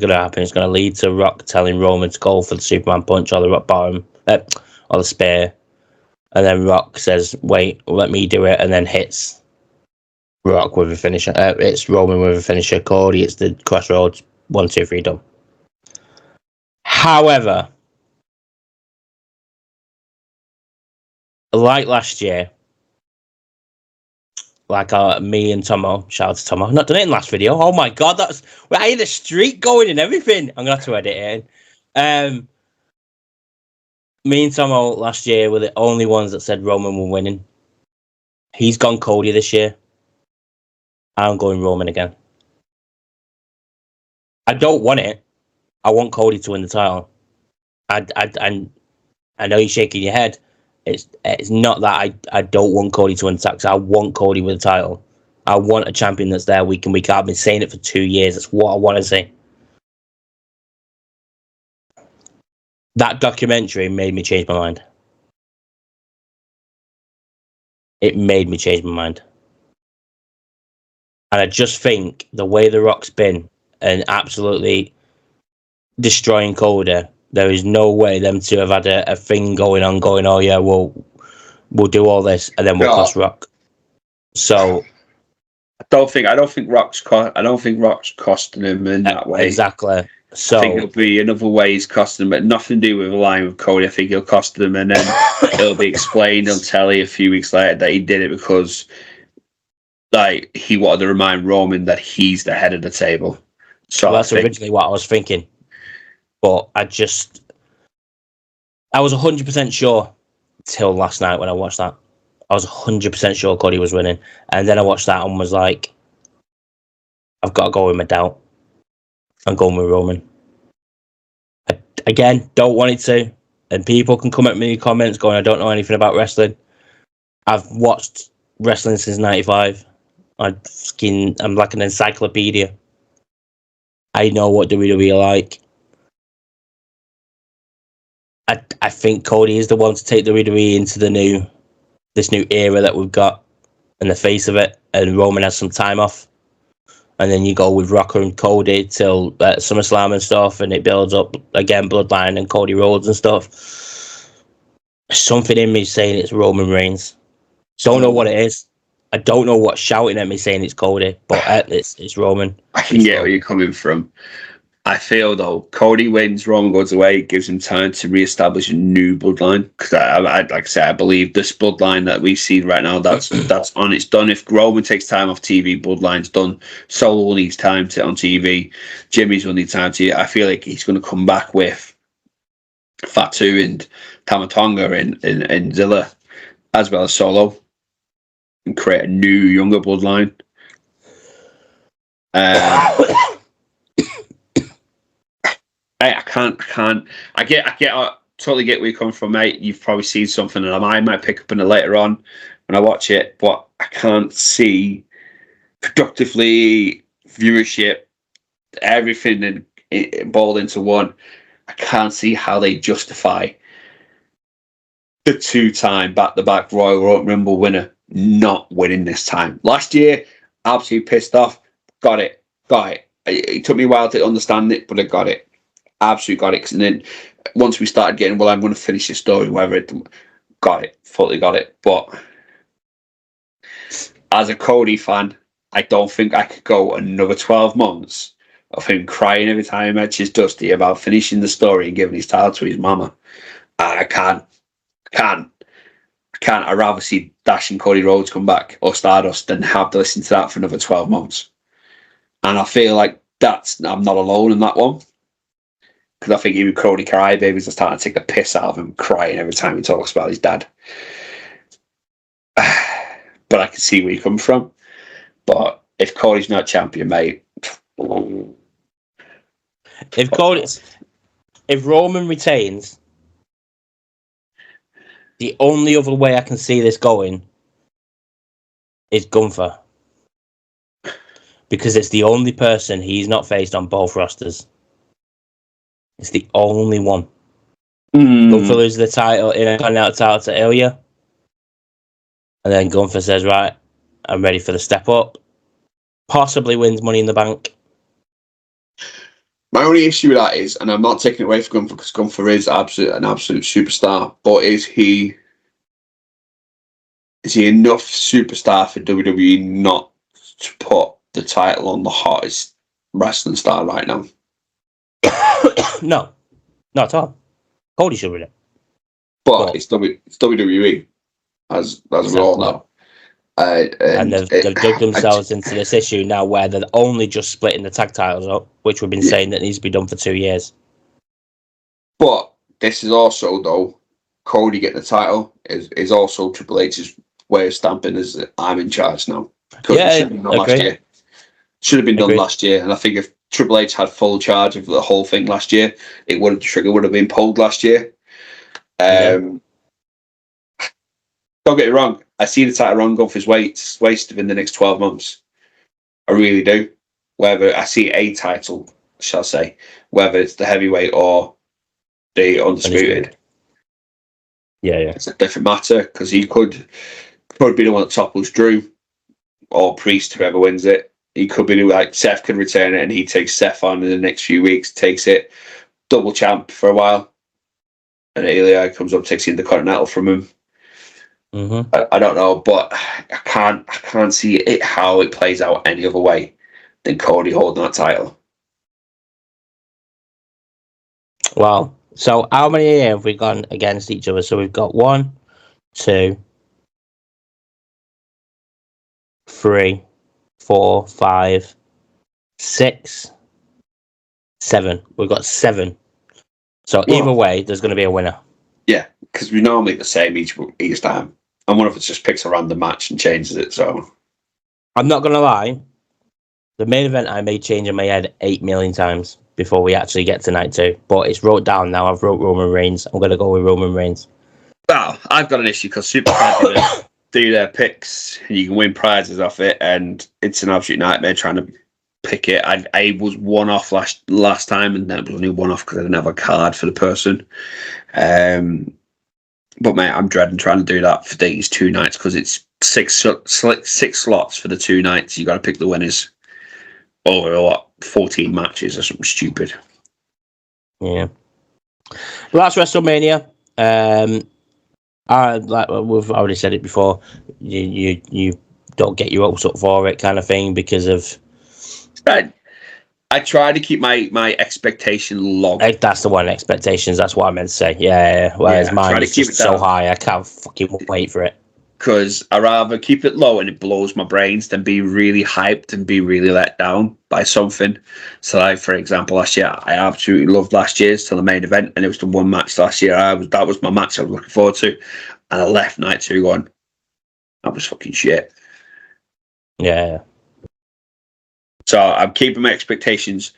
S2: going to happen. It's going to lead to Rock telling Roman to go for the Superman punch or the rock bottom, or the spear. And then Rock says, wait, let me do it, and then hits Rock with a finisher. It's Roman with a finisher. Cody, it's the Crossroads. 1, 2, 3, done. However, like last year, like me and Tomo, shout out to Tomo, not done it in the last video. Oh my god, I had a streak going and everything. I'm gonna have to edit it in. Me and Tomo last year were the only ones that said Roman were winning. He's gone Cody this year. I'm going Roman again. I don't want it. I want Cody to win the title. I know you're shaking your head. It's not that I don't want Cody to win the title. I want Cody with the title. I want a champion that's there week in, week out. I've been saying it for 2 years. That's what I want to see. That documentary made me change my mind. It made me change my mind. And I just think the way The Rock's been and absolutely destroying Cody There is no way them two have had a thing going on, oh yeah, we'll do all this and then we'll cost Rock. So
S1: I don't think Rock's costing him in that way.
S2: Exactly. So
S1: I think it'll be another way he's costing him, but nothing to do with aligning with Cody. I think he'll cost him, and then it'll be explained. He'll tell you a few weeks later that he did it because, like, he wanted to remind Roman that he's the head of the table. So
S2: that's originally what I was thinking, but I was 100% sure till last night when I watched that. I was 100% sure Cody was winning, and then I watched that and was like, I've got to go with my doubt. I'm going with Roman. Again, don't want it to. And people can come at me in comments going, I don't know anything about wrestling. I've watched wrestling since 95. I'm like an encyclopedia. I know what WWE are like. I think Cody is the one to take WWE into this new era that we've got and the face of it. And Roman has some time off. And then you go with Rocker and Cody till SummerSlam and stuff, and it builds up again, Bloodline and Cody Rhodes and stuff. Something in me saying it's Roman Reigns. Don't know what it is. I don't know what's shouting at me saying it's Cody, but it's Roman.
S1: I can get where you're coming from. I feel though, Cody wins, Roman goes away, it gives him time to re-establish a new bloodline. Because I like I said, I believe this bloodline that we see right now, that's on. It's done. If Roman takes time off TV, bloodline's done. Solo needs time on TV. Jimmy's will need time to. I feel like he's going to come back with Fatu and Tamatonga and Zilla, as well as Solo, and create a new, younger bloodline. I can't. I totally get where you're coming from, mate. You've probably seen something, and I might pick up on it later on when I watch it. But I can't see productively viewership, everything boiled into one. I can't see how they justify the 2-time back-to-back Royal Rumble winner not winning this time. Last year, absolutely pissed off. Got it. It took me a while to understand it, but I got it. Absolutely got it. And then once we started getting, well, I'm going to finish the story, fully got it. But as a Cody fan, I don't think I could go another 12 months of him crying every time he matches Dusty about finishing the story and giving his title to his mama. I can't. I'd rather see Dash and Cody Rhodes come back or Stardust than have to listen to that for another 12 months. And I feel like I'm not alone in that one. Because I think even Cody crybabies are starting to take the piss out of him, crying every time he talks about his dad. But I can see where you come from. But if Cody's not champion, mate.
S2: If Roman retains, the only other way I can see this going is Gunther. Because it's the only person he's not faced on both rosters. It's the only one. Gunther loses the title in a continental title to Ilya. And then Gunther says, right, I'm ready for the step up. Possibly wins Money in the Bank.
S1: My only issue with that is, and I'm not taking it away from Gunther because Gunther is an absolute superstar, but is he enough superstar for WWE not to put the title on the hottest wrestling star right now?
S2: No, not at all. Cody should win it.
S1: But it's WWE, as we all know.
S2: And they've dug themselves into this issue now where they're only just splitting the tag titles up, which we've been saying that needs to be done for 2 years.
S1: But this is also, though, Cody getting the title is also Triple H's way of stamping as I'm in charge now.
S2: Yeah,
S1: should have been done last year, and I think if Triple H had full charge of the whole thing last year, the trigger would have been pulled last year. Don't get it wrong. I see the title run go for his waist within the next 12 months. I really do. Whether I see a title, shall I say, whether it's the heavyweight or the undisputed.
S2: Yeah.
S1: It's a different matter because he could be the one that topples Drew or Priest, whoever wins it. He could be like Seth could return it and he takes Seth on in the next few weeks, takes it. double champ for a while, and Eli comes up, takes the Intercontinental from him.
S2: Mm-hmm.
S1: I don't know, but I can't see it how it plays out any other way than Cody holding that title.
S2: Well, so how many have we gone against each other? So we've got 1, 2, 3, 4, 5, 6, 7. We've got 7. So either way, there's going to be a winner.
S1: Yeah, because we normally the same each time, and one of us just picks a random match and changes it. So
S2: I'm not going to lie. The main event I may change in my head 8 million times before we actually get to night 2. But it's wrote down now. I've wrote Roman Reigns. I'm going to go with Roman Reigns.
S1: Well, I've got an issue because Supercard do their picks, and you can win prizes off it, and it's an absolute nightmare trying to pick it. I was one off last time, and that was only one off because I didn't have a card for the person. But mate, I'm dreading trying to do that for these 2 nights because it's six slots for the 2 nights. You got to pick the winners over 14 matches or something stupid.
S2: Yeah. Well, that's WrestleMania. Like we've already said it before, you don't get your hopes up for it kind of thing because of.
S1: I try to keep my expectation low.
S2: That's the one, expectations. That's what I meant to say. Yeah. Whereas mine is just so high, I can't fucking wait for it.
S1: Because I rather keep it low and it blows my brains than be really hyped and be really let down by something. So, like for example, last year I absolutely loved last year's till the main event, and it was the one match last year. That was my match I was looking forward to, and I left night 2 going, that was fucking shit.
S2: Yeah.
S1: So I'm keeping my expectations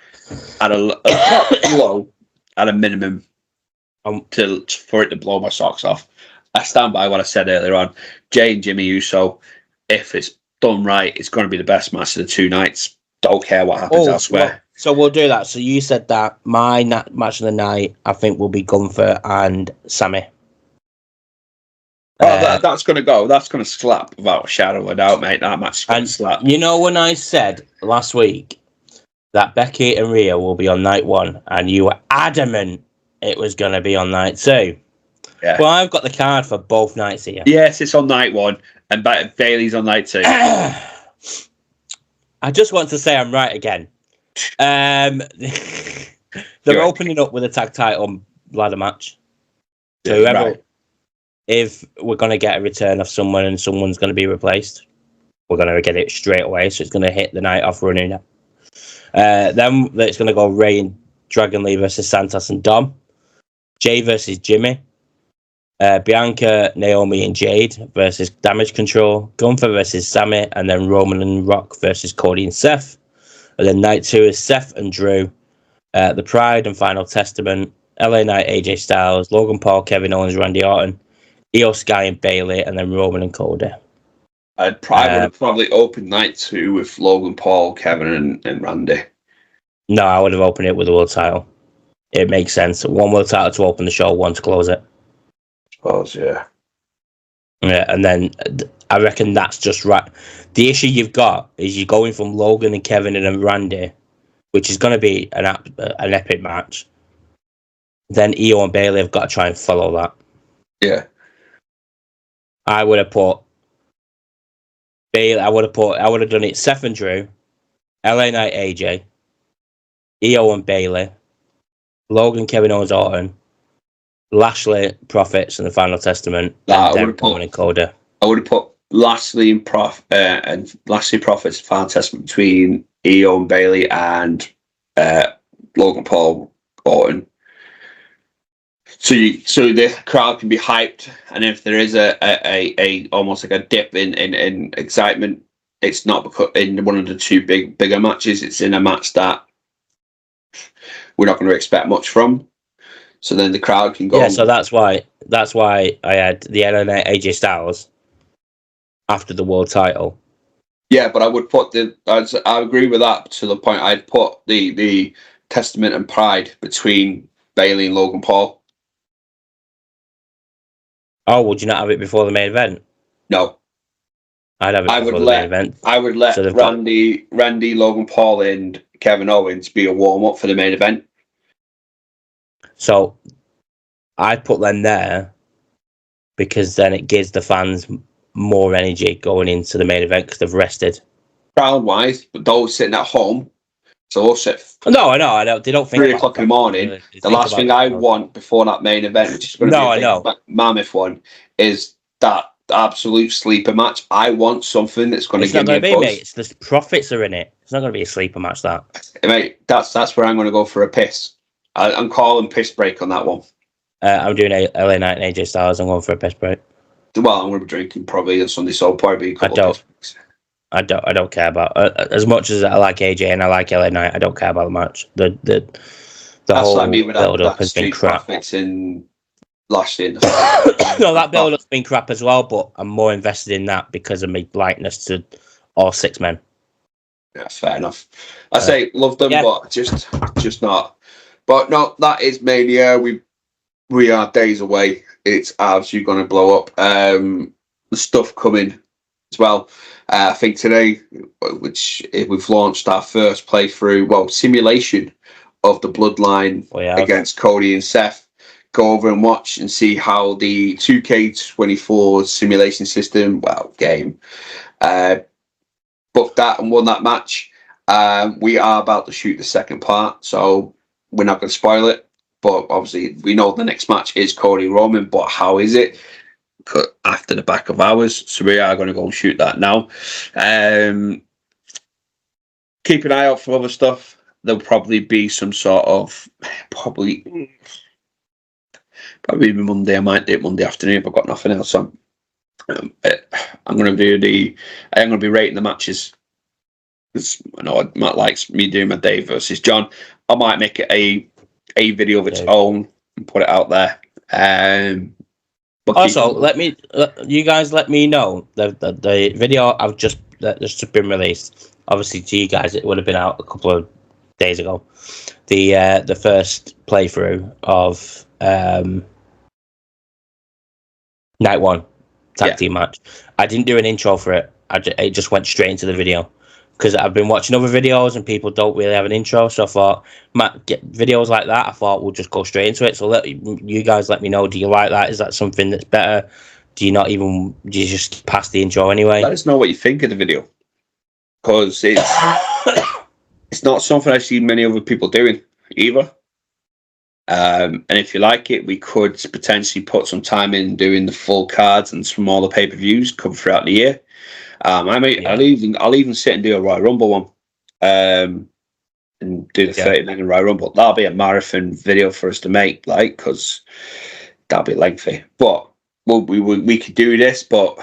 S1: at a low, at a minimum, for it to blow my socks off. I stand by what I said earlier on. Jay and Jimmy Uso, if it's done right, it's going to be the best match of the 2 nights. Don't care what happens elsewhere.
S2: Well, so we'll do that. So you said that my match of the night, I think, will be Gunther and Sammy.
S1: That's going to go. That's going to slap without a shadow of a doubt, mate. That match is going to slap.
S2: You know when I said last week that Becky and Rhea will be on night 1, and you were adamant it was going to be on night 2. Yeah. Well, I've got the card for both nights here.
S1: Yes, it's on night 1, and Bailey's on night 2.
S2: I just want to say I'm right again. They're opening up with a tag title ladder match. So whoever, if we're going to get a return of someone and someone's going to be replaced, we're going to get it straight away. So it's going to hit the night off running. Then it's going to go Ray and Dragon Lee versus Santos and Dom. Jay versus Jimmy. Bianca, Naomi, and Jade versus Damage Control. Gunther versus Sammy, and then Roman and Rock versus Cody and Seth. And then night 2 is Seth and Drew, The Pride and Final Testament, LA Knight, AJ Styles, Logan Paul, Kevin Owens, Randy Orton, Io Sky and Bayley, and then Roman and Cody.
S1: Would have probably opened night 2 with Logan Paul, Kevin, and Randy.
S2: No, I would have opened it with the world title. It makes sense. One world title to open the show, one to close it.
S1: Yeah.
S2: Yeah, and then I reckon that's just right. The issue you've got is you're going from Logan and Kevin and Randy, which is going to be an epic match. Then Io and Bayley have got to try and follow that.
S1: Yeah.
S2: I would have put Bayley. I would have done it. Seth and Drew, LA Knight, AJ, Io and Bayley, Logan, Kevin Owens, Orton, Lashley, Profits, and the Final Testament, and then Roman and Cody.
S1: I would have put Lashley and Profits, Final Testament between Io and Bayley and Logan Paul, Orton. So the crowd can be hyped, and if there is a almost like a dip in excitement, it's not because in one of the 2 bigger matches. It's in a match that we're not going to expect much from. So then the crowd can go.
S2: Yeah, so that's why I had the LA AJ Styles after the world title.
S1: Yeah, but I would put I agree with that to the point. I'd put the Testament and Pride between Bayley and Logan Paul.
S2: Oh, would you not have it before the main event?
S1: No.
S2: I'd have it before the main event.
S1: I would let Randy, Logan Paul, and Kevin Owens be a warm up for the main event.
S2: So I put them there because then it gives the fans more energy going into the main event because they've rested.
S1: Crowd-wise, but those sitting at home, so us at
S2: No, I know. They don't think
S1: 3 o'clock in the morning. The last thing I want before that main event, which is going to be a big mammoth one, is that absolute sleeper match. I want something that's going to give me a buzz.
S2: Mate. It's the profits are in it. It's not going to be a sleeper match. That
S1: mate, that's where I'm going to go for a piss. I'm calling piss break on that one.
S2: I'm doing a LA Knight and AJ Styles. I'm going for a piss break.
S1: Well, I'm going to be drinking probably on Sunday, so probably a couple of piss breaks.
S2: I don't care about as much as I like AJ and I like LA Knight. I don't care about the match. The whole
S1: like me with
S2: build up
S1: that
S2: has been crap.
S1: In last year.
S2: No, that build up's been crap as well. But I'm more invested in that because of my likeness to all 6 men.
S1: Yeah, fair enough. I say love them, but just not. But no, that is Mania. We are days away. It's absolutely going to blow up. The stuff coming as well. I think today, which we've launched our first playthrough, simulation of the Bloodline against Cody and Seth. Go over and watch and see how the 2K24 simulation system, game, booked that and won that match. We are about to shoot the second part, so we're not going to spoil it. But obviously, we know the next match is Cody Roman, but how is it? After the back of hours, so we are going to go and shoot that now. Keep an eye out for other stuff. There'll probably be some sort of probably Monday. I might do it Monday afternoon if I've got nothing else on. I'm going to be rating the matches. I know Matt likes me doing my Dave versus John. I might make it a video of its own and put it out there.
S2: Also, you guys let me know the video that's just been released. Obviously, to you guys, it would have been out a couple of days ago. The first playthrough of Night 1 tag team match. I didn't do an intro for it. It just went straight into the video because I've been watching other videos and people don't really have an intro. So I thought, get videos like that. I thought we'll just go straight into it. So you guys let me know. Do you like that? Is that something that's better? Do you just pass the intro anyway?
S1: Let us know what you think of the video, because it's not something I've seen many other people doing either. And if you like it, we could potentially put some time in doing the full cards and some all the pay-per-views come throughout the year. I'll even sit and do a Royal Rumble one, and do the 30-minute Royal Rumble. That'll be a marathon video for us to make, because that'll be lengthy. But we could do this. But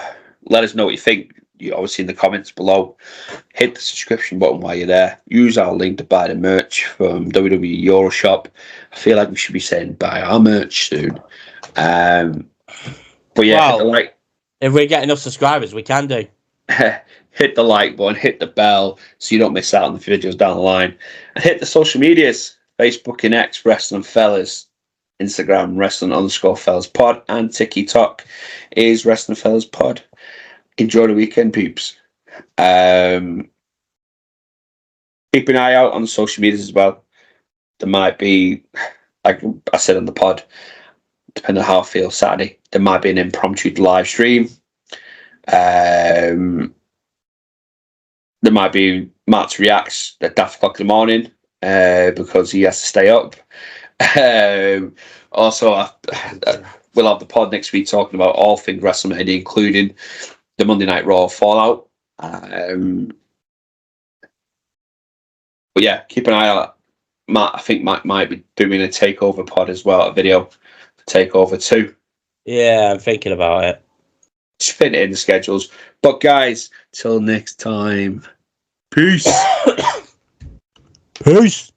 S1: let us know what you think. You obviously in the comments below. Hit the subscription button while you're there. Use our link to buy the merch from WWE Euroshop. I feel like we should be saying buy our merch soon. But yeah, hit the like.
S2: If we get enough subscribers, we can do.
S1: Hit the like button, hit the bell so you don't miss out on the videos down the line. And hit the social medias. Facebook and X, Wrestling Fellas. Instagram, Wrestling_Fellas Pod. And TikTok is Wrestling Fellas Pod. Enjoy the weekend, peeps. Keep an eye out on the social medias as well. There might be, like I said on the pod, depending on how I feel Saturday, there might be an impromptu live stream. There might be Matt's reacts at daft o'clock in the morning because he has to stay up. Also, we'll have the pod next week talking about all things WrestleMania, including the Monday Night Raw fallout. But yeah, keep an eye out. Matt, I think Matt might be doing a takeover pod as well, a video for Takeover 2.
S2: Yeah, I'm thinking about it.
S1: Just fit it in the schedules. But guys, till next time. Peace.
S2: Peace.